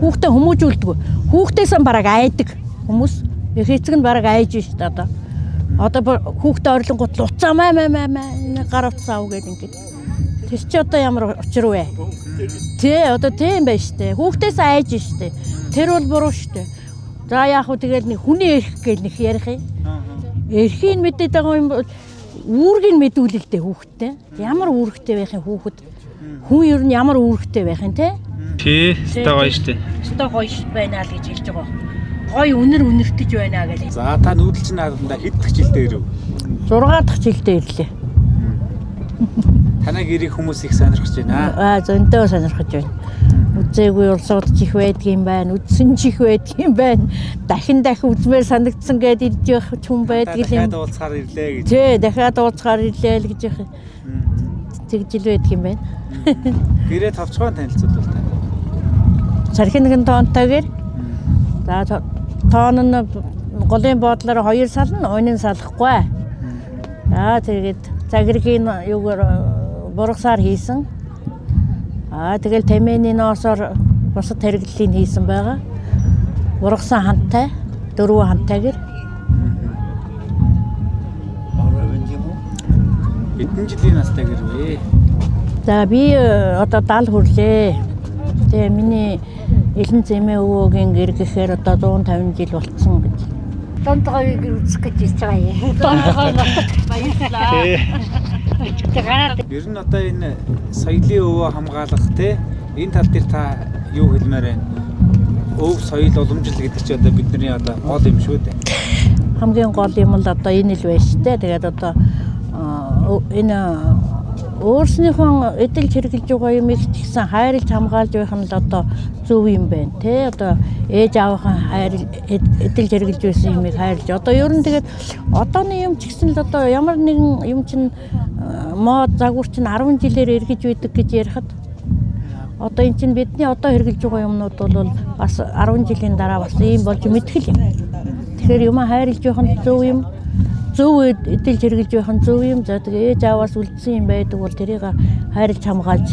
Хүүхдээ хүмүүжүүлдэг. Хүүхдээс бараг айдаг хүмүүс. Их эцэг нь бараг айж шүү дээ одоо. Одоо хүүхдээ орлонгууд уцаа маа гар утсаа ав гэдэг ингээд. Тэр чи одоо ямар учир вэ? Тий одоо тийм байна штэ. Хүүхдээс айж штэ. Тэр бол буруу штэ. За яах вэ тэгэл нэг хүний эрх гэл нэг ярих юм. Эрхийг мэдээд байгаа юм бол үүргийг мэдүүлэх дээ хүүхдтэй. Ямар үүрэгтэй байх юм хүүхэд? Хүн ер нь ямар үүрэгтэй байх юм те? Тий, өстой гоё штэ. Өстой гоё байна л гэж хэлж байгаа. Гоё үнэртэж байна гэж. За та нүүдэлч нааданда хэд дэх жилдээ ирв? 6 дахь жилдээ ирлээ. Танайг ирэх хүмүүс их сонирхож байна. Зөндөө сонирхож байна. Үзээгүй улсуудч их байдгийн байна, үзсэн ч их байдгийн байна. Дахин үзмээр санагдсан гэдээ ирж явах хүн байдаг юм. Дахиад уулзахаар ирлээ гэж. Тий, дахиад уулзахаар ирлээ л гэж явах. Тэгжил байдгийн байна. Гэрээ товчхон танилцуулбал та. Сархин нэгэн тоонтойгэр. За тоон нь голын боодлоор 2 сална, өнийн салахгүй. Тэгээд загиргийн юугаар бургасаар хийсэн. Тэгэл тамины ноосоор бусад хэрэглэлийг хийсэн байгаа. Бургасан хантай, 4 хантайгэр. Хэдэн жилийн настай гэрвэ? За би одоо 70 хүрлээ. Тэгээ миний элен зэмээ өвөөгийн гэр гэхээр одоо 150 жил болцсон гэж. Донтойг үзэх гэж ирж байгаа юм. Донтойгоо баярлалаа. Ер нь одоо энэ соёлын өвөө хамгаалах те энэ тал дээр та юу хэлмээр байна? Өв соёл уламжлал гэдэг чинь одоо бидний одоо гол юм шүү дээ. Хамгийн гол юм л одоо энэ л байна шүү дээ. Тэгээд одоо энэ өөрснийхөө эдэл хэрэгжилж байгаа юмыг ч гэсэн хайрлж хамгаалж байх нь л одоо зөв юм байна те. Одоо ээж аавынхаа эдэл хэрэгжилж байсан юмыг хайрлж. Одоо ер нь тэгээд одооны юм ч гэсэн л одоо ямар нэгэн юм чинь мод загвар чинь 10 жилээр эргэж үйдэг гэж ярихад одоо эн чинь бидний одоо хэрэгжилж байгаа юмнууд бол бас 10 жилийн дараа бас ийм болж мэдхэл юм. Тэгэхээр юм хайрлж байх нь зөв юм. Зөв эдэл хэрэгжилж байх нь зөв юм. За тэгээ ээж ааваас үлдсэн юм байдаг бол тэрийг хайрлж хамгаалж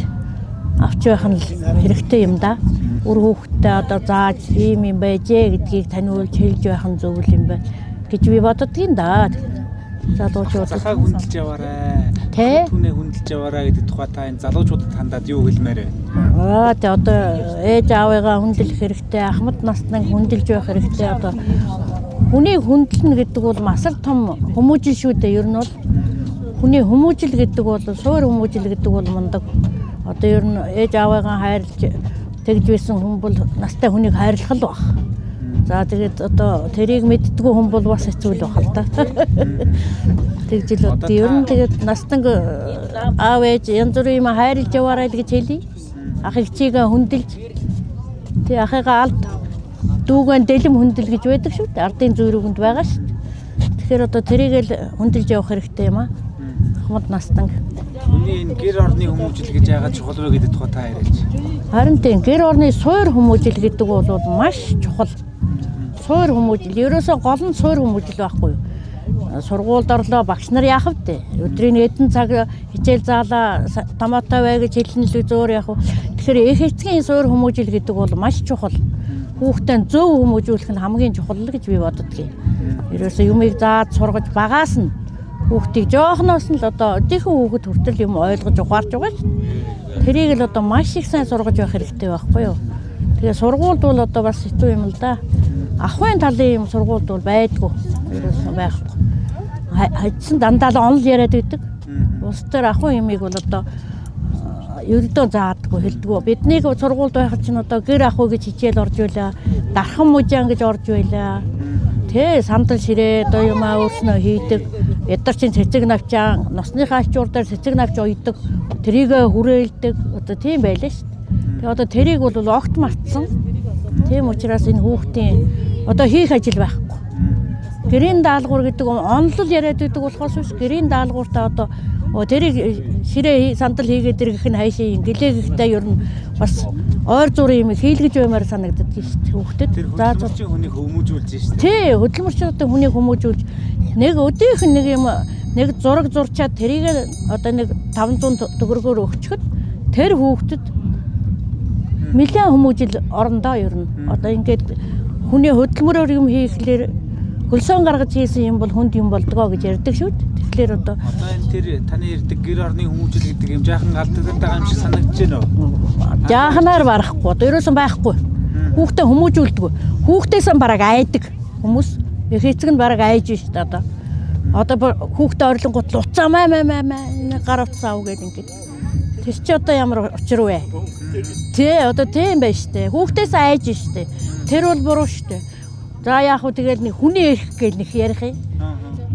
авч байх нь хэрэгтэй юм да. Үр хүүхдтэй одоо зааж ийм юм байжээ гэдгийг таниулж хэлж байх нь зөв юм байна гэж би боддгийн да. Залуучууд захаа хүндэлж яваарай. Тэ? Түүнээ хүндэлж яваарай гэдэг тухай та энэ залуучуудад хандаад юу хэлмээр вэ? Тэ одоо ээж аавыгаа хүндэлэх хэрэгтэй, ахмад насны хүндэлж байх хэрэгтэй. Одоо хүний хүндэлнэ гэдэг бол масар том хүмүүжил шүү дээ. Ер нь бол хүний хүмүүжил гэдэг бол суур хүмүүжил гэдэг бол мундаг. Одоо ер нь ээж аавыгаа хайрлж тэгж байсан хүн бол настай хүнийг хайрлах л баг. За тэгээд одоо тэрийг мэддэггүй хүн бол бас хэцүү л байх л да. Тэгжил одоо ер нь тэгээд настан аав ээж янз бүрийн юм хайрлж яваарай л гэж хэлье. Ах эгчийгээ хүндэлж тэг ахыгаа алд дүүгэн дэлэм хүндэл гэж байдаг шүү дээ. Ардын зүйрүүгэнд байгаа шүү дээ. Тэгэхээр одоо тэрийг л хүндэлж явах хэрэгтэй юм аа. Ахмад настан. Хүний энэ гэр орны хүмүүжил гэж яагаад чухал вэ гэдэг тухай та яриач. Харин тийм гэр орны суур хүмүүжил гэдэг бол маш чухал. Суур хүмүүжил. Ерөөсөө гол нь суур хүмүүжил байхгүй юу? Сургуульд орлоо багш нар яах вэ? Өдрийн эдэн цаг хичээл заалаа томоотой бай гэж хэлнэ л зөөр яах вэ? Тэгэхээр их эцгийн суур хүмүүжил гэдэг бол маш чухал. Хүүхдээ зөв хүмүүжүүлэх нь хамгийн чухал л гэж би боддгийн. Ерөөсөө юмыг зааж сургаж багаас нь хүүхдийг жоохноос нь л одоо өдийхөн хүүхэд хүртэл юм ойлгож ухаарч байгаа шүү. Тэрийг л одоо маш их сайн сургаж байх хэрэгтэй байхгүй юу? Тэгээ сургуульд бол одоо бас хэцүү юм л да. Ахын талын юм сургуульд бол байдгүй. Ерөөсөө байхгүй. Хайцсан дандаа л онол яриад байдаг. Ус дээр ахын юмыг бол одоо ердөө заадаггүй хэлдэггүй. Биднийг сургуульд байхад чинь одоо гэр ах уу гэж хичээл орж байлаа. Дархан мужаан гэж орж байлаа. Тэ сандал ширээ одоо юм өөрснөө хийдэг. Бид нар чинь цэцэг навчаа, носныхаа ачуур дээр цэцэг навч уйдаг. Тэрийгэ хүрээлдэг. Одоо тийм байлаа шүү дээ. Тэгээ одоо тэрийг бол огт мартсан. Тийм учраас энэ хүүхдийн одоо хийх ажил байхгүй. Гэрийн даалгавар гэдэг онлол яриад байдаг болохоос биш гэрийн даалгавартаа одоо тэрийг ширээ сандал хийгээд иргэх нь хайшаа гэлээгэхдээ ер нь бас ойр зургийн юм хийлгэж баймаар санагддаг шүү дээ хүүхдэд. За зөвхөн хүнийг хүмүүжүүлж шүү дээ. Тий, хөдөлмөрчүүдийн хүнийг хүмүүжүүлж нэг өдийнх нэг юм нэг зураг зурчаад тэрийг одоо нэг 500 төгрөгөөр өгчөхөд тэр хүүхдэд Нэлээд хүмүүжил орондоо ер нь. Одоо ингээд хүний хөдөлмөрөөр юм хийхлээр хөлсөөн гаргаж хийсэн юм бол хүнд юм болдгоо гэж ярьдаг шүү дээ. Тэгэхээр одоо энэ тэр таны ярьдаг гэр орны хүмүүжил гэдэг юм жаахан алдагдаад байгаа юм шиг санагдаж байна уу? Жааханаар барахгүй. Одоо ерөөсөн байхгүй. Хүүхдээ хүмүүжүүлдэг. Хүүхдээсээ бараг айдаг хүмүүс. Их эцэг нь бараг айж шүү дээ одоо. Одоо хүүхдээ орлонгууд уцаа маа гар утсаа ав гэдэг ингээд. Тэр чи одоо ямар учир вэ? Тэ одоо тийм байна штэ. Хүүхдээс айж штэ. Тэр бол буруу штэ. За яах вэ тэгэл нэг хүний эрх гэл нэг ярих юм.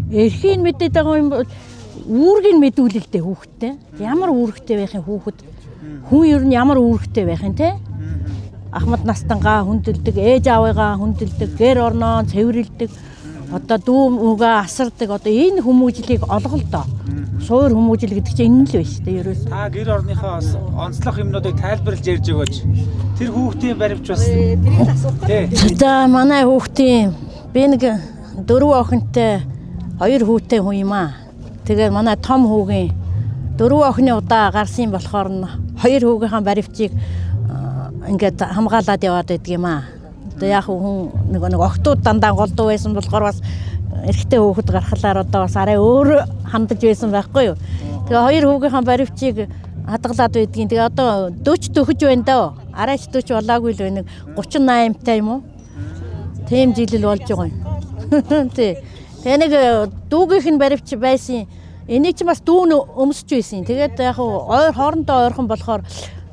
Эрхийг мэдээд байгаа юм бол үүргийг мэдүүлэлтэй хүүхдтэй. Ямар үүрэгтэй байх юм хүүхэд? Хүн ер нь ямар үүрэгтэй байх юм те? Ахмад настангаа хүндэлдэг, ээж аавыгаа хүндэлдэг, гэр орноо цэвэрлдэг. Одоо дүү мөөгөө асардаг. Одоо энэ хүмүүжлийг олголдоо. Суур хүмүүжил гэдэг чинь энэ л байна шүү дээ ерөөсөө. Та гэр орныхоо онцлог юмнуудыг тайлбарлаж ярьж өгөөч. Тэр хүүхдийн баримт бас тэрийг асуухгүй. За манай хүүхдийн би нэг 4 охинтой 2 хүүтэй хүн юм аа. Тэгээд манай том хүүгийн 4 охины удаа гарсан болохоор нь 2 хүүгийнхаа баримтыг ингээд хамгаалаад яваад байдаг юм аа. Одоо яг хүн нэг охтууд дандаа голдуу байсан болохоор бас эрэгтэй хүүхэд гарахлаар одоо бас арай өөр хандаж байсан байхгүй юу. Тэгээ 2 хүүгийнхаа баримтыг хадгалаад байдгийн. Тэгээ одоо 40 төгөж байна даа. Арайч 40 болоогүй л байна. 38 та юм уу? Тийм жилэл болж байгаа юм. Тий. Тэгээ нэг дүүгийнх нь баримт байсан. Энийг ч бас дүүн өмсөж байсан. Тэгээд яг хоорондоо ойрхон болохоор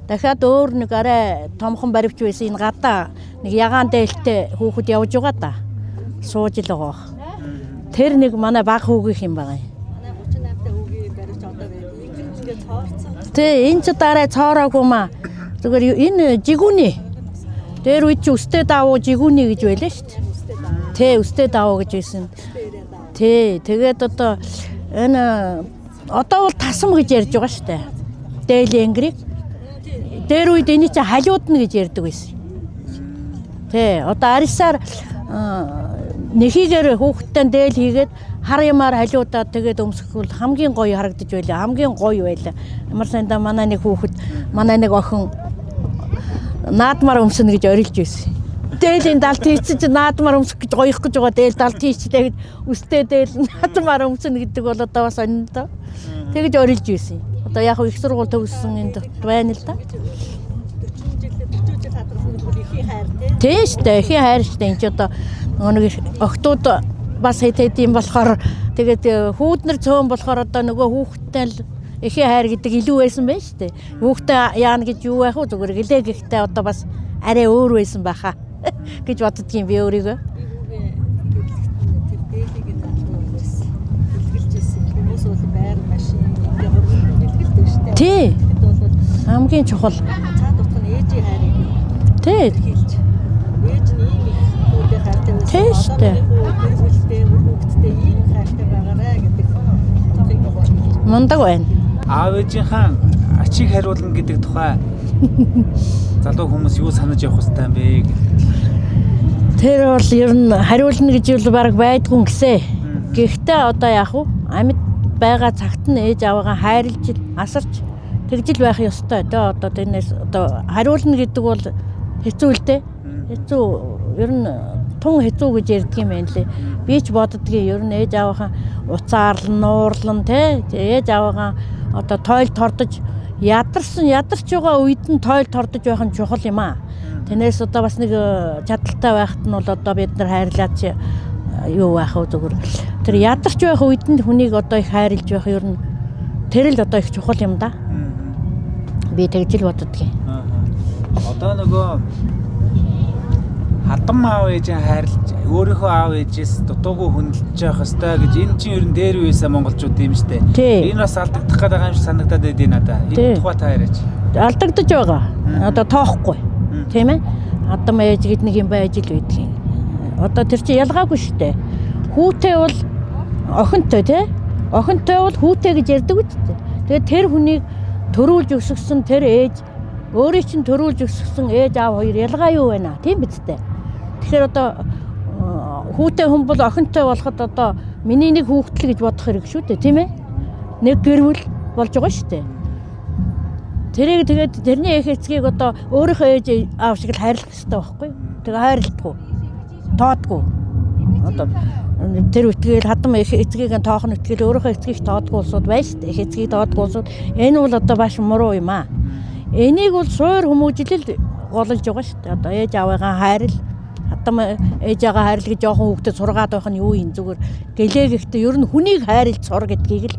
дахиад өөр нэг арай томхон баримт байсан. Энэ гадаа нэг ягаан дээлтэй хүүхэд явж байгаа да. Сууж л байгаа. Тэр нэг манай баг хүүгийнх юм байгаа юм. Манай 38 та хүүгийн барьж одоо байдаг. Ингээд цоорцсон. Тэ энэ ч дараа цоороогүй маа. Зүгээр энэ жигүүний. Тэр үед ч өстэй давуу жигүүний гэж байлаа шүү дээ. Тэ өстэй давуу гэж байсан. Тэ тэгээд одоо энэ одоо бол тасам гэж ярьж байгаа шүү дээ. Дээл энгрийг. Тэр үед энэ чи халиудна гэж ярьдаг байсан. Тэ одоо арисаар нэхийгээр хүүхдтэй дээл хийгээд хар ямаар халиудаад тэгээд өмсгөл хамгийн гоё харагдаж байлаа. Хамгийн гоё байлаа. Ямар сандаа манай нэг хүүхэд манай нэг охин наадмаар өмснө гэж орилж байсан. Дээлийн далд хийчих чи наадмаар өмсөх гэж гоёх гэж байгаа. Дээл далд хийчихлээ гэд өстэй дээл наадмаар өмснө гэдэг бол одоо бас онь доо. Тэгэж орилж байсан. Одоо яг их сургууль төгссөн энд байна л да. 40 жил хадгалсан бол ихийн хайр тий. Тийм шүү дээ. Ихийн хайр шүү дээ. Энд ч одоо нэг охтууд бас хэд юм болохоор тэгээд хүүднэр цөөн болохоор одоо нөгөө хүүхдтэй л ихийн хайр гэдэг илүү байсан байх шүү дээ. Хүүхдээ яана гэж юу байх вэ? Зүгээр гэлээ гэхдээ одоо бас арай өөр байсан байхаа гэж боддгийн би өөрийгөө. Тэр дээлийг нь бэлгэлж ирсэн. Хүмүүс бол байр машин ингээд бэлгэлдэг шүү дээ. Тий. Тэгэд бол Хамгийн чухал. цаад утга нь ээжийн хайрыг Тий. хэлж. Ээж нь ийм их хүүтэй хайртай байсан. Тий шүү дээ. Гэр бүлтэй, хүүхдтэй ийм хайртай байгаарай гэдэг тохыг хэлж. Мундаг байна. аав ээжийнхаа ачийг хариулна гэдэг тухай залуу хүмүүс юу санаж явах хэвээр юм бэ? Тэр бол ер нь хариулна гэж бол баг байдгүй гисэн. Гэхдээ одоо яах вэ? Амьд байгаа цагт нь ээж аваагаа хайрлж асарч тэгжил байх ёстой. Одоо тэрнээс одоо хариулна гэдэг бол хэцүү л дээ. Хэцүү ер нь тун хэцүү гэж ярьдаг юм байна лээ. Би ч боддгийн ер нь ээж аваагаа уцаарлан, нуурлан те ээж аваагаа одоо тойл тордож ядарч байгаа үед нь тойл тордож байх нь чухал юм аа. Тэрнээс одоо бас нэг чадaltaй байхад нь бол одоо бид нар хайрлаач юу байх вэ зүгээр. Тэр ядарч байх үед нь хүнийг одоо их хайрлж байх ер нь тэр л одоо их чухал юм да. Би тэгж л боддгийн. Одоо нөгөө хадам аав ээжээ хайрлаж өөрийнхөө аав ээжээс дутуугүй хүндэлж явах ёстой гэж энэ чинь ер нь дээр үесээ монголчууд юм штэ. Энэ бас алдагдах гээд байгаа юм шиг санагдаад байдیں۔ Надаа. Энэ тухай та яриач. Алдагдаж байгаа. Одоо тоохгүй. Тийм ээ. Хадам ээж гэд нэг юм байж л байдгийн. Одоо тэр чинь ялгаагүй штэ. Хүүтэй бол охинтой тий. Охинтой бол хүүтэй гэж ярьдаг үстэй. Тэгээд тэр хүнийг төрүүлж өсгсөн тэр ээж өөрийг чинь төрүүлж өсгсөн ээж аав хоёр ялгаа юу байна? Тийм биз дээ. Тэгэхээр одоо хүүтэй хүн бол охинтой болоход одоо миний нэг хүүхдэл гэж бодох хэрэг шүү дээ, тийм ээ? Нэг гэр бүл болж байгаа шүү дээ. Тэрийг тэгээд тэрний их эцгийг одоо өөрийнхөө ээж аав шиг л хайрлах хэрэгтэй байхгүй юу? Тэгээ хайрладгүй. Тоодгүй. Одоо тэр үтгээл хадам их эцгийг нь тоох нь үтгэл өөрийнхөө эцгийг тоодгүй улсууд байна шүү дээ. Их эцгийг тоодгүй улсууд энэ бол одоо баш муруу юм аа. Энийг бол суур хүмүүжлэл голж байгаа шүү дээ. Одоо ээж аавыгаа хайрл хадам ээж аваа хайрл гэж жоохон хүүхдэд сургаад байх нь юу юм зүгээр гэлээ гэхдээ ер нь хүнийг хайрлж сур гэдгийг л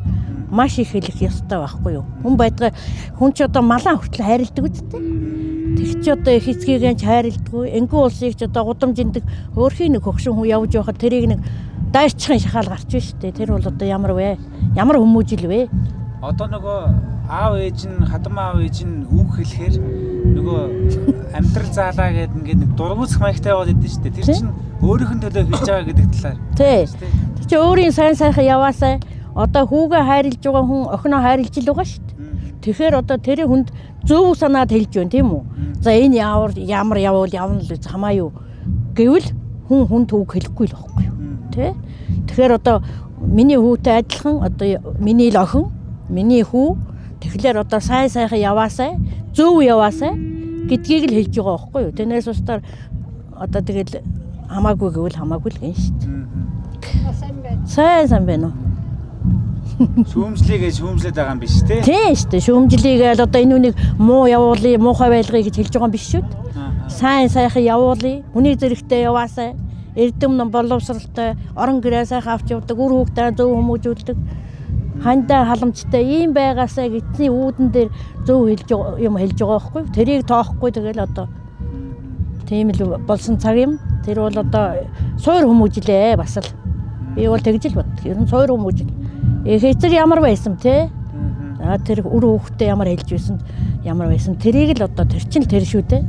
маш их хэлэх ёстой байхгүй юу? Хүн байдгаа хүн ч одоо малаа хүртэл хайрладаг үстэй. Тэг чи одоо их эцгийг нь хайрладгүй. Энгийн улсыг ч одоо гудамжиндаг өөрхийн нэг хөгшин хүн явж байхад тэрийг нэг дайрчихын шахаал гарч байна шүү дээ. Тэр бол одоо ямар вэ? Ямар хүмүүжил вэ? Одоо нөгөө аав ээж нь хадам аав ээж нь үг хэлэхээр нөгөө амьдрал заалаа гэдэг ингээд нэг дургуутсах маягтай яваад идэв шүү дээ. Тэр чинь өөрийнх нь төлөө хэлж байгаа гэдэг талаар. Тий. Тэр чи өөрийн сайн сайхан яваасаа одоо хүүгээ хайрлж байгаа хүн охиноо хайрлж л байгаа шүү дээ. Тэгэхээр одоо тэр хүнд зөв санаад хэлж байна тийм үү? За энэ ямар явуул явна л хамаа юу гэвэл хүн хүнд үг хэлэхгүй л байхгүй юу? Тэ? Тэгэхээр одоо миний хүүтэй адилхан одоо миний л охин, миний хүү тэгэхээр одоо сайн сайхан яваасаа, зөв яваасаа гэдгийг л хэлж байгаа байхгүй юу? Тэрнээс устдаар одоо тэгэл хамаагүй гэвэл хамаагүй л гин шүү дээ. Сайн байна уу? Шүүмжлэгээ шүүмжлээд байгаа юм биш тий? Тийм шүү дээ. Шүүмжлэгээл одоо энэ үнийг муу явуулъя, муухай байлгая гэж хэлж байгаа юм биш шүү дээ. Сайн сайхан явуулъя, хүний зэрэгтэй яваасаа, эрдэм боловсралтай, орон гэрээ сайхан авч явдаг, үр хүүхдээ зөв хүмүүжүүлдэг, хандаа халамжтай ийм байгаасаа эцний үүдэн дээр зөв юм хэлж байгаа байхгүй юу? Тэрийг тоохгүй тэгэл одоо тийм л болсон цаг юм. Тэр бол одоо суур хүмүүжлээ бас л. Би бол тэгж л боддог. Ер нь суур хүмүүжил. Их эцэг ямар байсан те? Тэр үр хүүхдээ ямар хэлж байсан ямар байсан тэрийг л одоо тэр чинь л тэр шүү дээ.